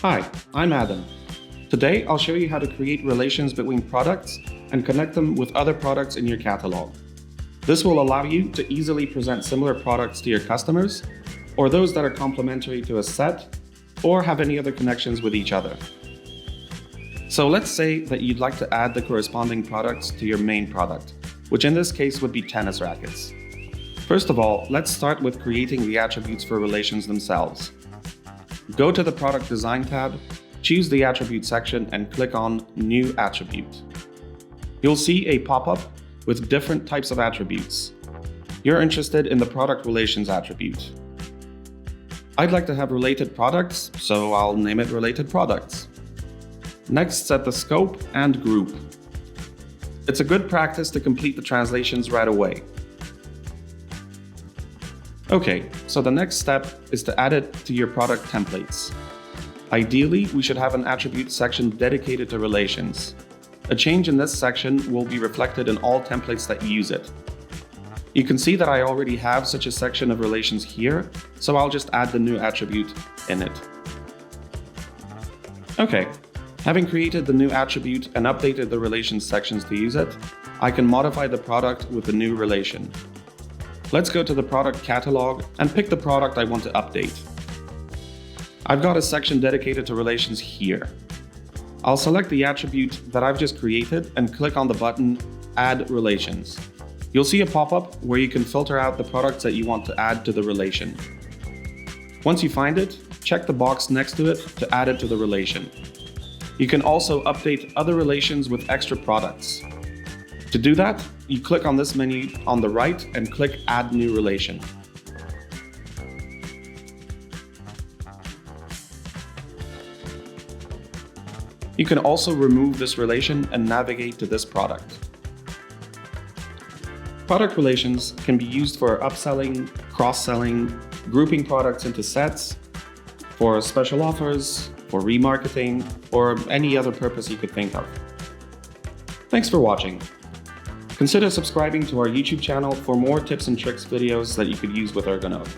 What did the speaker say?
Hi, I'm Adam. Today I'll show you how to create relations between products and connect them with other products in your catalog. This will allow you to easily present similar products to your customers, or those that are complementary to a set, or have any other connections with each other. So let's say that you'd like to add the corresponding products to your main product, which in this case would be tennis rackets. First of all, let's start with creating the attributes for relations themselves. Go to the Product Design tab, choose the Attribute section and click on New Attribute. You'll see a pop-up with different types of attributes. You're interested in the Product Relations attribute. I'd like to have related products, so I'll name it Related Products. Next, set the scope and group. It's a good practice to complete the translations right away. Okay, so the next step is to add it to your product templates. Ideally, we should have an attribute section dedicated to relations. A change in this section will be reflected in all templates that use it. You can see that I already have such a section of relations here, so I'll just add the new attribute in it. Okay, having created the new attribute and updated the relations sections to use it, I can modify the product with the new relation. Let's go to the product catalog and pick the product I want to update. I've got a section dedicated to relations here. I'll select the attribute that I've just created and click on the button Add Relations. You'll see a pop-up where you can filter out the products that you want to add to the relation. Once you find it, check the box next to it to add it to the relation. You can also update other relations with extra products. To do that, you click on this menu on the right and click Add New Relation. You can also remove this relation and navigate to this product. Product relations can be used for upselling, cross-selling, grouping products into sets, for special offers, for remarketing, or any other purpose you could think of. Thanks for watching. Consider subscribing to our YouTube channel for more tips and tricks videos that you could use with Ergonode.